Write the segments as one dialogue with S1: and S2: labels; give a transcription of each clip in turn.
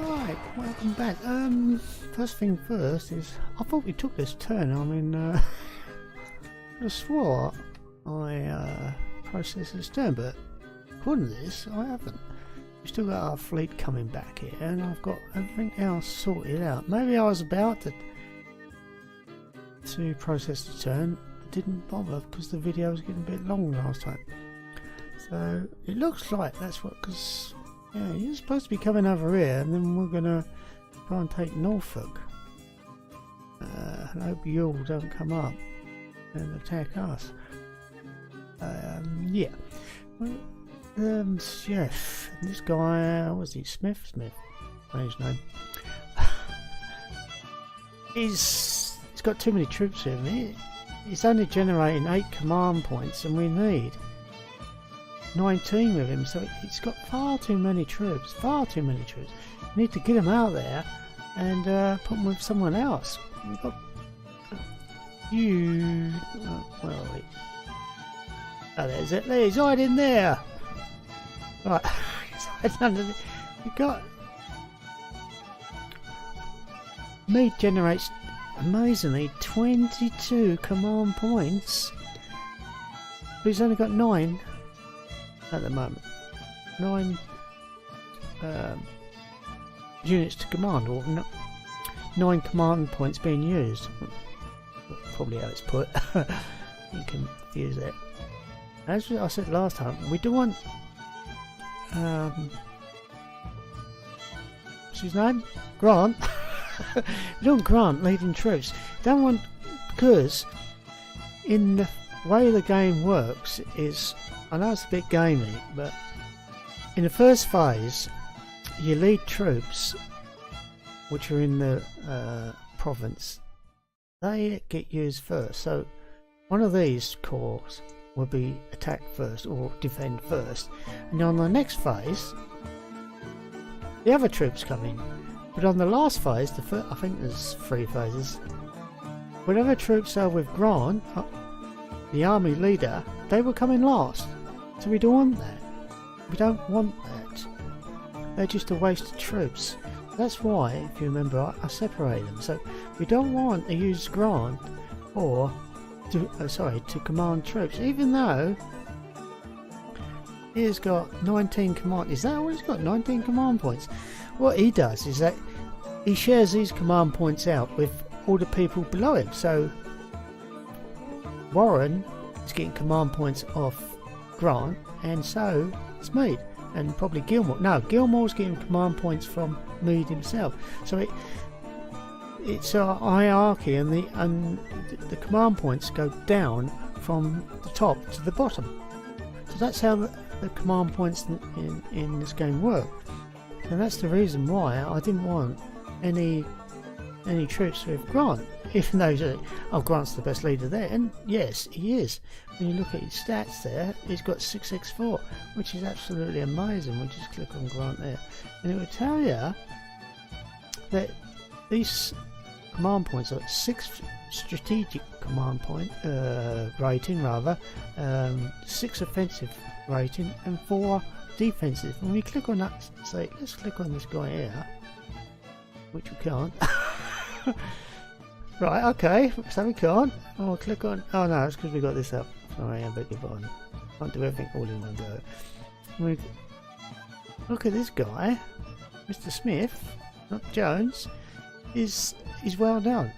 S1: Right, welcome back. First thing first is, I thought we took this turn. I mean, I swore I processed this turn, but according to this, I haven't. We've still got our fleet coming back here, and I've got everything else sorted out. Maybe I was about to process the turn, but didn't bother because the video was getting a bit long last time. So it looks like that's what, because yeah, you're supposed to be coming over here, and then we're gonna try and take Norfolk. I hope you all don't come up and attack us. Yeah. Well, yeah, this guy, was he Smith? Strange name. He's got too many troops with him. He's only generating 8 command points, and we need 19 with him, so he's got far too many troops. We need to get him out there and put him with someone else. We've got you. Well, oh, there's it. He's hiding there. Right, we got Meade generates amazingly 22 command points, but he's only got 9 at the moment. 9 units to command, or 9 command points being used. Probably how it's put. You can use that. As I said last time, we do want what's his name? Grant. We don't want Grant leading troops. We don't want, because in the way the game works is, I know it's a bit gamey, but in the first phase you lead troops which are in the province. They get used first, so one of these corps will be attacked first or defend first, and on the next phase the other troops come in. But on the last phase, I think there's 3 phases, whatever troops are with Grant, the army leader, they will come in last. So we don't want that. We don't want that. They're just a waste of troops. That's why, if you remember, I separated them. So we don't want to use Grant or to command troops, even though he's got 19 command. Is that what he's got? 19 command points. What he does is that he shares these command points out with all the people below him. So Warren is getting command points off Grant, and so is Meade, and probably Gilmore. No, Gilmore's getting command points from Meade himself. So it's a hierarchy, and the command points go down from the top to the bottom. So that's how the command points in this game work, and that's the reason why I didn't want any troops with Grant, even though Grant's the best leader there, and yes, he is. When you look at his stats there, he's got 6x4, which is absolutely amazing. We'll just click on Grant there, and it will tell you that these command points are 6 strategic command point rating, rather 6 offensive rating and 4 defensive. When we click on that, say let's click on this guy here, which we can't. Right, okay, so we can't. Oh, click on, oh no, it's because we got this up. Sorry, I beg your pardon. Can't do everything all in one go. Look at this guy, Mr. Smith, not Jones. He's well done.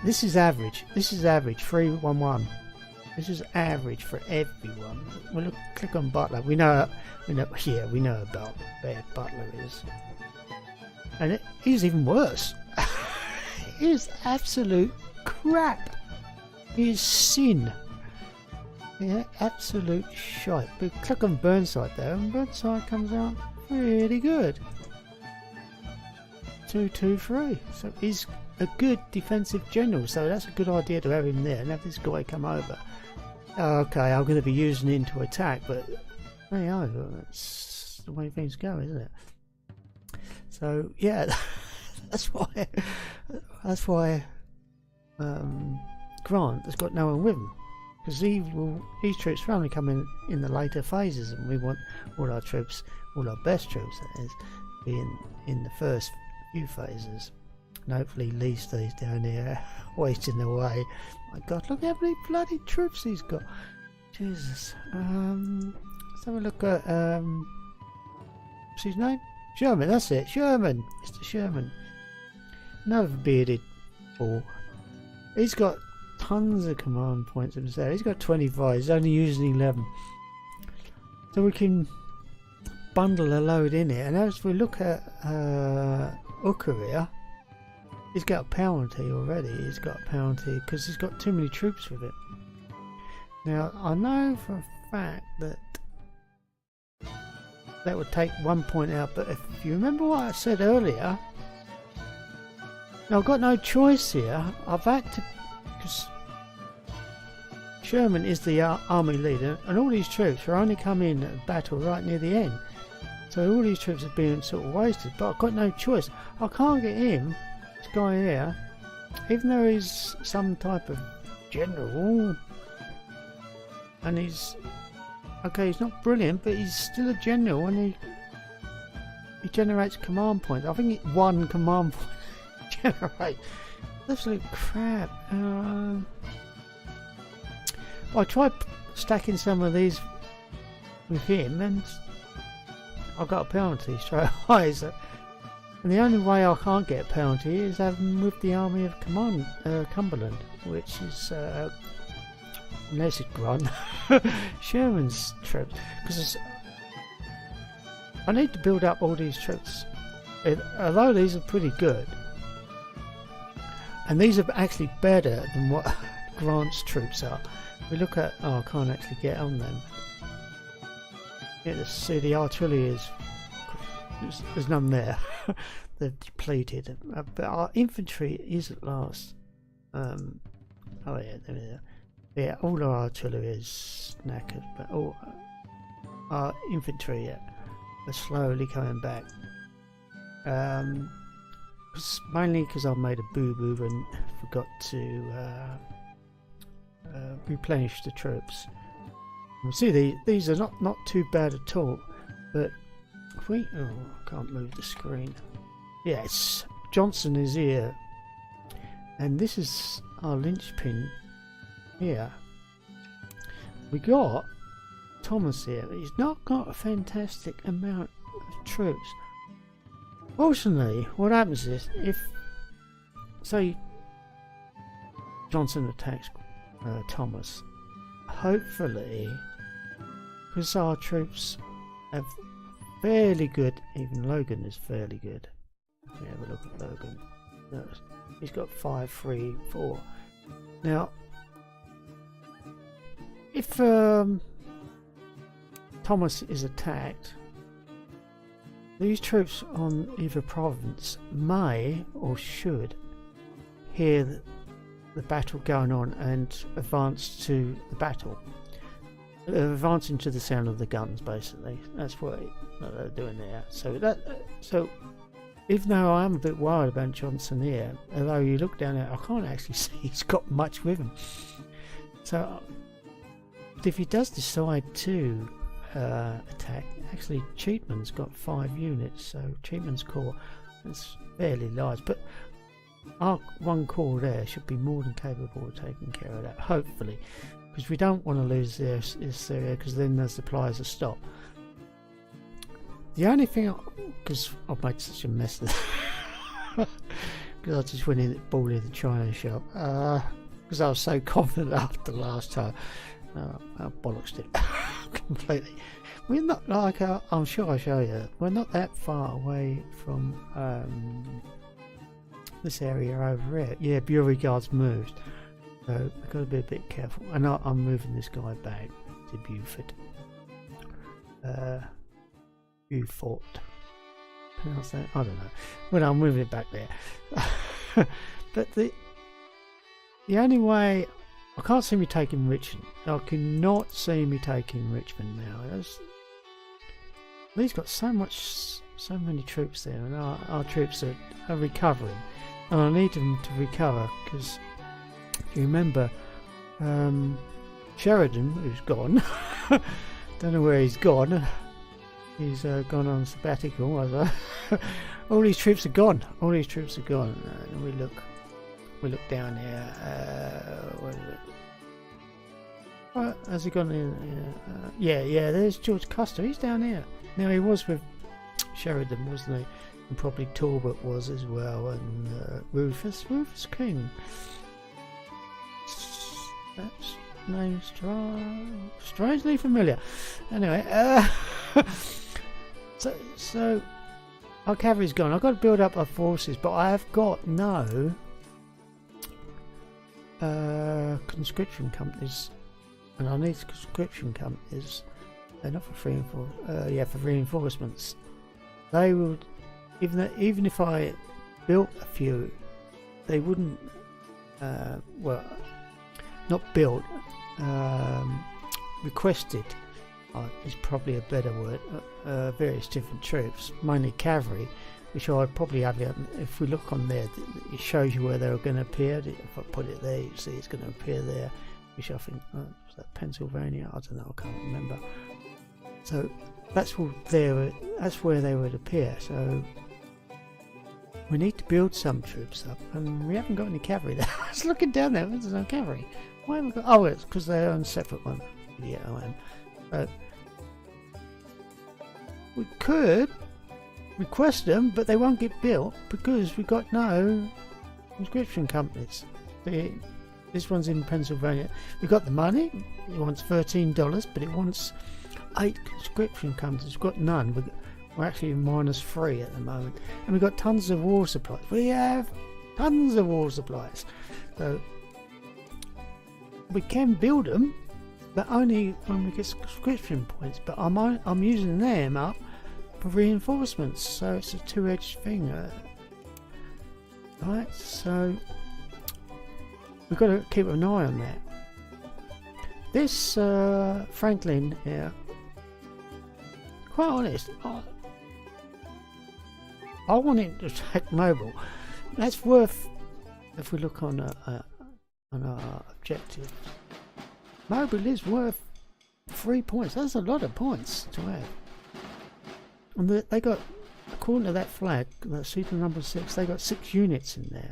S1: This is average. 311. This is average for everyone. Well, look, click on Butler. We know about bad Butler is, and he's even worse. He is absolute crap. He is sin. Yeah, absolute shite. But click on Burnside there, and Burnside comes out really good. 223. So he's a good defensive general. So that's a good idea to have him there and have this guy come over. Okay, I'm going to be using him to attack, but hey, that's the way things go, isn't it? So yeah, that's why Grant has got no one with him, because these troops will only come in the later phases, and we want all our troops, all our best troops, that is, be in the first few phases. And hopefully Lee stays down here, wasting away. My God, look how many bloody troops he's got. Jesus. Let's have a look at, what's his name? Sherman, that's it. Sherman. Mr. Sherman. Another bearded ball. He's got tons of command points himself. He's got 25. He's only using 11. So we can bundle a load in it. And as we look at Hooker here, he's got a penalty already. He's got a penalty because he's got too many troops with it. Now, I know for a fact that that would take 1 point out, but if you remember what I said earlier, now I've got no choice here. I've had to, because Sherman is the army leader, and all these troops are only coming in at battle right near the end. So all these troops have been sort of wasted, but I've got no choice. I can't get him, this guy here, even though he's some type of general, and he's okay, he's not brilliant, but he's still a general, and he generates command points. I think one command point generate. Absolute crap. I tried stacking some of these with him, and I got a penalty straight away. So, and the only way I can't get a penalty is having with the army of Cumberland, which is unless it's Grant, Sherman's troops, because I need to build up all these troops. Although these are pretty good, and these are actually better than what Grant's troops are. We look at, oh, I can't actually get on them. Yeah, let's see, the artillery is, there's none there. They're depleted, but our infantry is at last. Oh yeah, there we are. Yeah, all our artillery is knackered, but all our infantry are slowly coming back. Mainly because I made a boo-boo and forgot to replenish the troops. You see, these are not too bad at all, but if we, oh, I can't move the screen. Yes, Johnson is here, and this is our linchpin here. We got Thomas here, but he's not got a fantastic amount of troops. Fortunately, what happens is, if say Johnson attacks Thomas, hopefully, because our troops have fairly good, even Logan is fairly good. Let me have a look at Logan. No, he's got 5, 3, 4. Now, if Thomas is attacked, these troops on either province may or should hear the battle going on and advance to the battle. Advancing to the sound of the guns, basically. That's what they're doing there. So even though I am a bit worried about Johnson here, although you look down there, I can't actually see he's got much with him. So if he does decide to attack, actually Cheatman's got 5 units, so Cheatman's corps is fairly large, but our one corps there should be more than capable of taking care of that, hopefully, because we don't want to lose this area, because then the supplies are stopped. The only thing, because I've made such a mess of because I just went in and bought in the China shop, because I was so confident after last time. I bollocksed it completely. We're not like, I'm sure I'll show you, we're not that far away from this area over here. Yeah, Bureau Guards moved, so we've got to be a bit careful. And I'm moving this guy back to Beaufort. Beaufort. Pronounce that? I don't know. Well, I'm moving it back there. But the only way, I can't see me taking Richmond. I cannot see me taking Richmond now. He's got so many troops there, and our troops are recovering, and I need them to recover, because if you remember, Sheridan, who's gone, don't know where he's gone. He's gone on sabbatical. All these troops are gone. All these troops are gone. And we look down here. Where is it? Has he gone in? Yeah. There's George Custer. He's down here. Now he was with Sheridan, wasn't he? And probably Talbot was as well. And Rufus King. That's name strangely familiar. Anyway, so our cavalry's gone. I've got to build up our forces, but I have got no conscription companies, and I need conscription companies. Not for for reinforcements. They would, even if I built a few, they wouldn't. Not built. Requested is probably a better word. Various different troops, mainly cavalry, which I'd probably have. If we look on there, it shows you where they were going to appear. If I put it there, you see it's going to appear there. Which I think was that Pennsylvania. I don't know. I can't remember. So that's where they would appear. So we need to build some troops up, and we haven't got any cavalry there. I was looking down there. There's no cavalry. Why have we got? Oh, it's because they're on a separate one. Yeah, I am. But we could request them, but they won't get built because we've got no conscription companies. This one's in Pennsylvania. We've got the money. It wants $13, but it wants 8 conscription companies. We've got none. We're actually -3 at the moment, and we've got tons of war supplies. We have tons of war supplies, so we can build them, but only when we get conscription points. But I'm using them up for reinforcements, so it's a two-edged thing. Right, so we've got to keep an eye on that. This Franklin here, quite honest, I want him to attack Mobile. That's worth, if we look on our objective, Mobile is worth 3 points. That's a lot of points to have. And they got, according to that flag, that Super number 6, they got 6 units in there.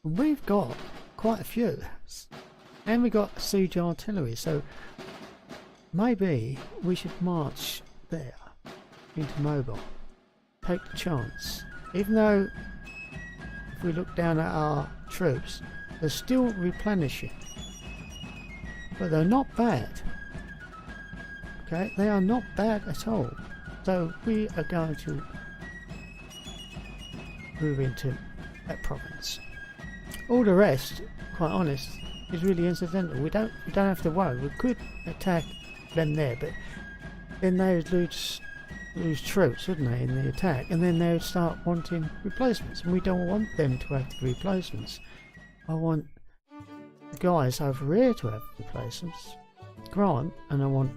S1: And we've got quite a few. And we got siege artillery, so maybe we should march there into Mobile. Take the chance. Even though if we look down at our troops, they're still replenishing, but they're not bad. Okay, they are not bad at all. So we are going to move into that province. All the rest, quite honest, is really incidental. We don't have to worry. We could attack them there, but then they would lose troops, wouldn't they, in the attack, and then they would start wanting replacements, and we don't want them to have the replacements. I want the guys over here to have replacements, Grant, and I want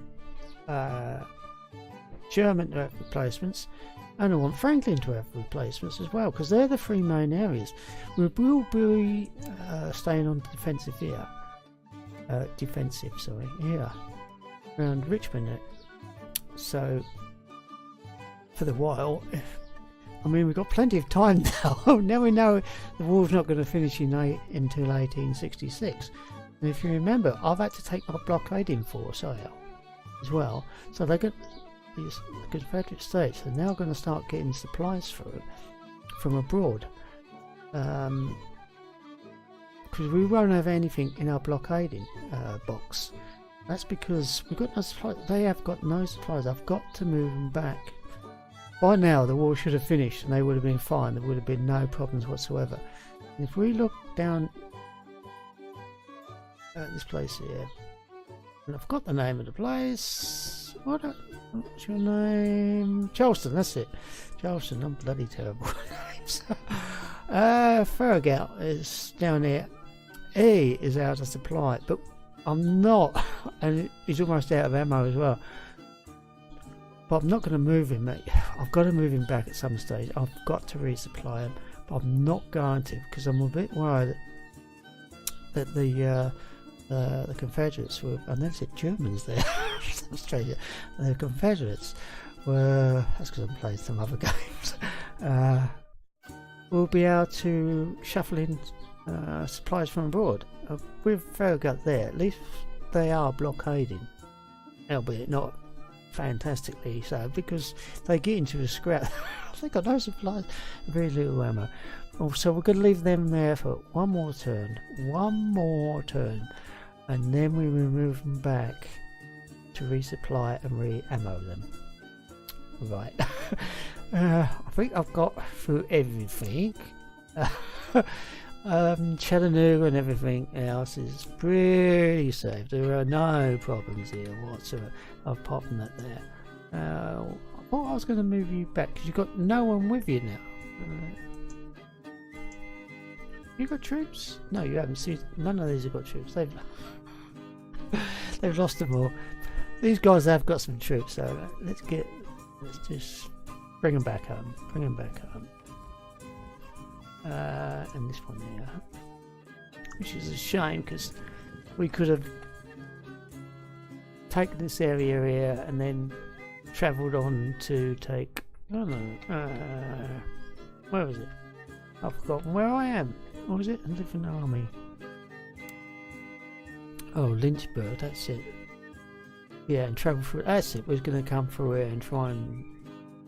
S1: Sherman to have replacements, and I want Franklin to have replacements as well, because they're the 3 main areas. We will be staying on defensive here, here around Richmond. So for the while, I mean, we've got plenty of time now. Now we know the war's not going to finish until 1866. And if you remember, I've had to take my blockading force out as well. So they got the Confederate States are now going to start getting supplies through from abroad, because we won't have anything in our blockading box. That's because we've got no supplies. They have got no supplies. I've got to move them back. By now the war should have finished and they would have been fine. There would have been no problems whatsoever. If we look down at this place here, and I've got the name of the place. What's your name? Charleston, that's it. Charleston, I'm bloody terrible at names. Farragut is down there. He is out of supply, but I'm not, and he's almost out of ammo as well. But I'm not going to move him. I've got to move him back at some stage. I've got to resupply him, but I'm not going to, because I'm a bit worried that the the Confederates were, and then said Germans there, Australia, the Confederates were, that's because I played some other games, will be able to shuffle in supplies from abroad. With Farragut there, at least they are blockading, albeit not fantastically so, because they get into a scrap. They got no supplies, very little ammo. So we're going to leave them there for one more turn, and then we will move them back to resupply and re-ammo them. Right. I think I've got through everything. Chattanooga and everything else is pretty safe. There are no problems here whatsoever, apart from that there. I thought I was going to move you back because you've got no one with you now. You got troops? No, you haven't. See, none of these have got troops. They've lost them all. These guys have got some troops, so let's just bring them back home. And this one there, which is a shame because we could have taken this area here and then travelled on to take, I don't know, where was it? I've forgotten where I am. What was it? A different army. Oh, Lynchburg, that's it. Yeah, and travel through, that's it. We're going to come through here and try and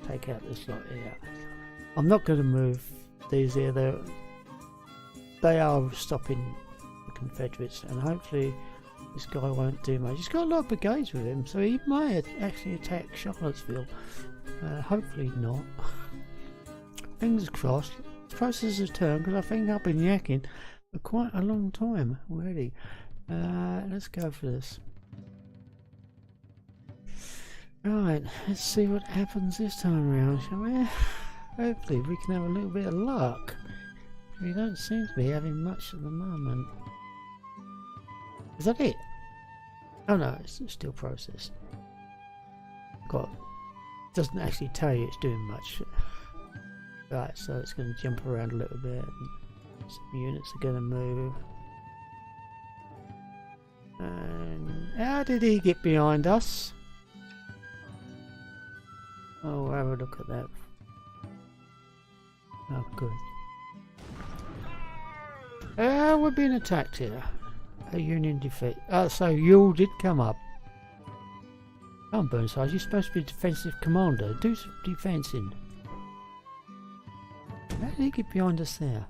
S1: take out this lot here. I'm not going to move these here. They are stopping the Confederates, and hopefully this guy won't do much. He's got a lot of brigades with him, so he may actually attack Charlottesville. Hopefully not. Fingers crossed. Process of turn, because I think I've been yakking for quite a long time already. Let's go for this. Right, let's see what happens this time around, shall we? Hopefully we can have a little bit of luck. We don't seem to be having much at the moment. Is that it? Oh no, it's still processed. Doesn't actually tell you it's doing much. Right, so it's going to jump around a little bit. Some units are going to move. And how did he get behind us? Oh, we'll have a look at that. Oh, good. We're being attacked here. A Union defeat. Oh, so Ewell did come up. Come on, Burnside, you're supposed to be a defensive commander. Do some defensing. How did he get behind us there?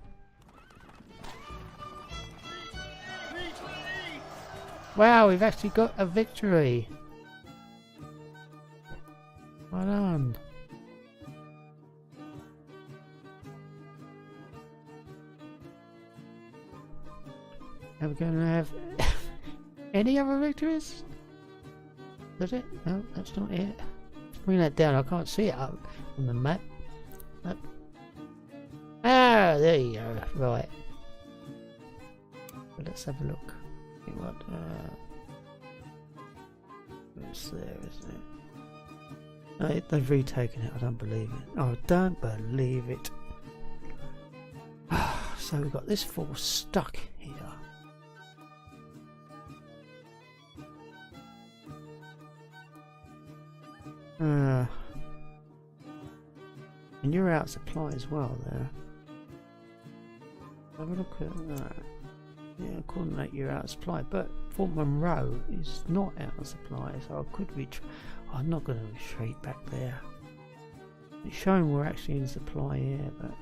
S1: Wow, we've actually got a victory. Well done. Are we going to have any other victories? Is it? No, that's not it. Bring that down. I can't see it up on the map. Nope. Ah, there you go. Right. Well, let's have a look. See what? What's there? Isn't it? No, they've retaken it. I don't believe it. I don't believe it. So we've got this force stuck here. And you're out of supply as well there. Have a look at that. Yeah, coordinate you're out of supply, but Fort Monroe is not out of supply, so I could I'm not going to retreat back there. It's showing we're actually in supply here, but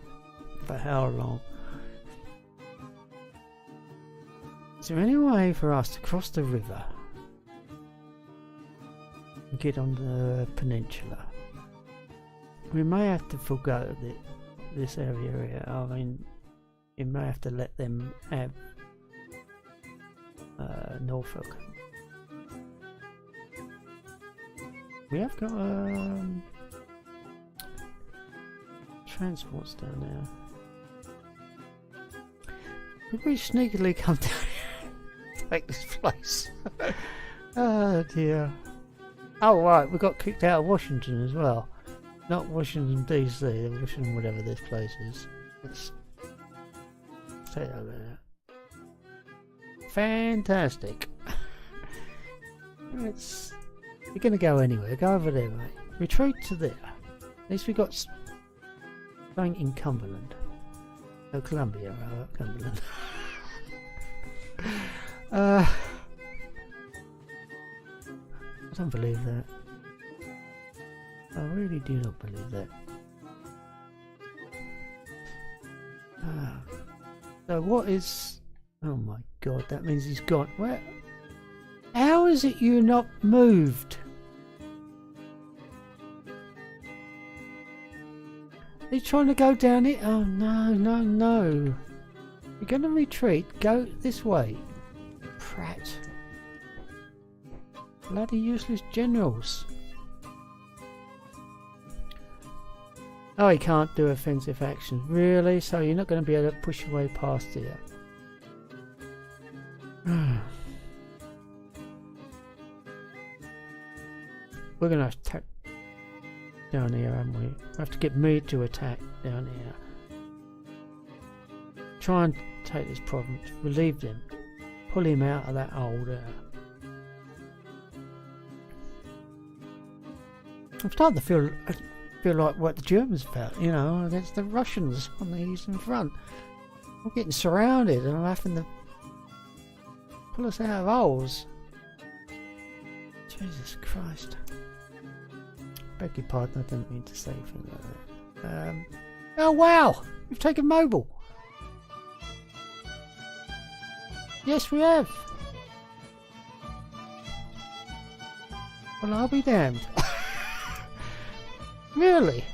S1: for how long? Is there any way for us to cross the river and get on the peninsula? We may have to forgo this area here. I mean, you may have to let them have Norfolk. We have got transports down there. Could we sneakily come down here and take this place? Oh dear. Oh right, we got kicked out of Washington as well. Not Washington DC, Washington whatever this place is. Let's take it over there. Fantastic. You're going to go anywhere. Go over there, mate. Retreat to there. At least we got something in Cumberland. Oh, Columbia, right? Cumberland. I don't believe that. I really do not believe that. So what is... Oh my god, that means he's gone. Where? How is it you're not moved? He's trying to go down it. Oh no, no, no. You're going to retreat. Go this way. Prat. Bloody useless generals. Oh, he can't do offensive action. Really? So you're not going to be able to push your way past here. We're going to have to attack down here, haven't we? We have to get me to attack down here. Try and take this province. Relieve them. Pull him out of that hole there. I'm starting to feel like what the Germans felt, you know, against the Russians on the Eastern Front. We're getting surrounded and I'm having to pull us out of holes. Jesus Christ. Beg your pardon, I didn't mean to say anything like that. Oh wow! We've taken Mobile! Yes, we have! Well, I'll be damned. Really?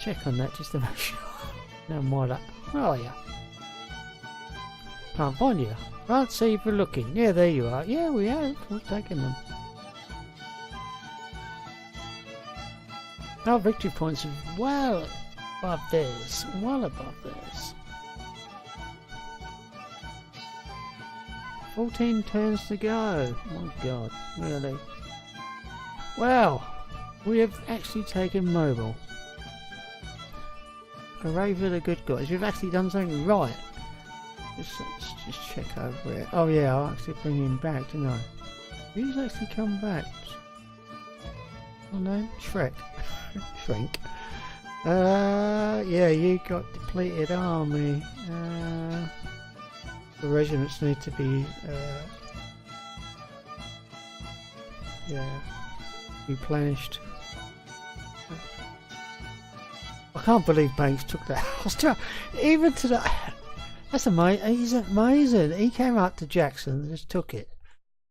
S1: Check on that just to make sure. No more luck. Where are you? Can't find you. Can't see if we're looking. Yeah, there you are. Yeah, we have. We've taken them. Our victory points are well above theirs. Well above theirs. 14 turns to go. Oh god, really? Well, we have actually taken Mobile. Hooray for the good guys. We've actually done something right. Let's just check over it. Oh yeah, I'll actually bring him back, didn't I? Who's actually come back? Oh no, Shrek. Shrink. Yeah, you got depleted army. The regiments need to be yeah, replenished. I can't believe Banks took that. Even to that. That's amazing. He's amazing. He came up to Jackson and just took it.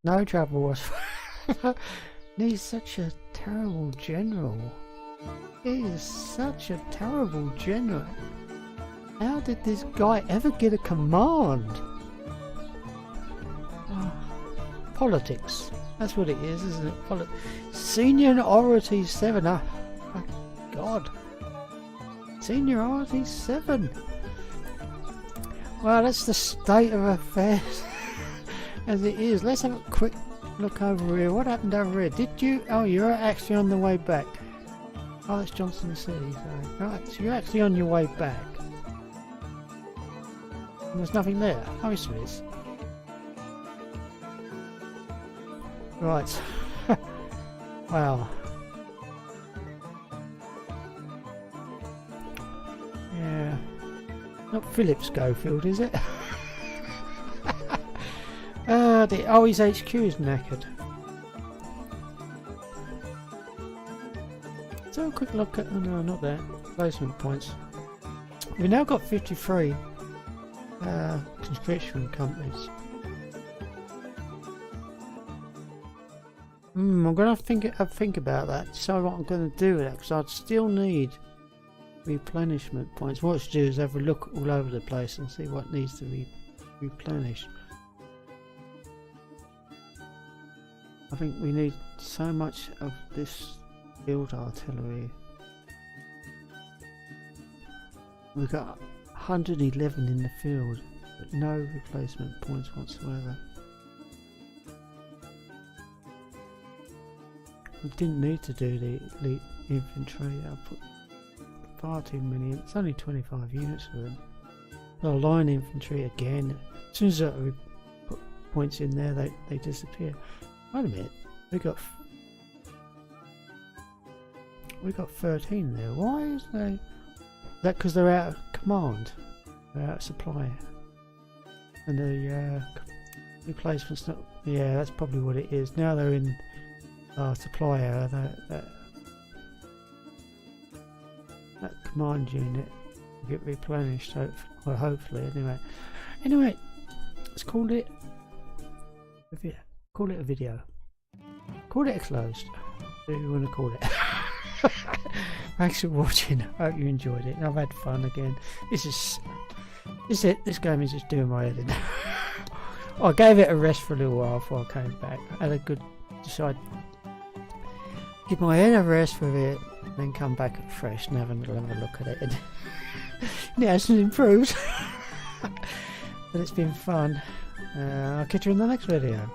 S1: No trouble whatsoever. He's such a terrible general. He is such a terrible general. How did this guy ever get a command? Politics. That's what it is, isn't it? Seniority 7. Oh my god. Seniority 7. Well, that's the state of affairs as it is. Let's have a quick look over here. What happened over here? Did you... Oh, you're actually on the way back. Oh, that's Johnson City. Sorry. Right, so you're actually on your way back. And there's nothing there. Oh, yes there is. Right. Wow. Yeah. Not Philip Schofield, is it? Oh, his HQ is knackered. Let's have a quick look at... Oh no, not there. Placement points. We've now got 53 conscription companies. I'm going to think about that. So what I'm going to do with that, because I'd still need replenishment points. What I should do is have a look all over the place and see what needs to be replenished. I think we need so much of this field artillery. We've got 111 in the field, but no replacement points whatsoever. We didn't need to do the elite infantry. I put far too many. It's only 25 units for them. Oh, line infantry again. As soon as we put points in there, they disappear. Wait a minute. We got 13 there. Why is they? That because they're out of command. They're out of supply. And the replacement's not. Yeah, that's probably what it is. Now they're in our supply error. That command unit will get replenished. Well, hopefully, anyway. Anyway, let's call it a video. Call it a video. Call it a closed. Whatever you want to call it. Thanks for watching. I hope you enjoyed it. I've had fun again. This is it. This game is just doing my head in. I gave it a rest for a little while before I came back. I had a good decide. Give my head a rest for a bit, then come back fresh and have a look at it. And it hasn't improved. But it's been fun. I'll catch you in the next video.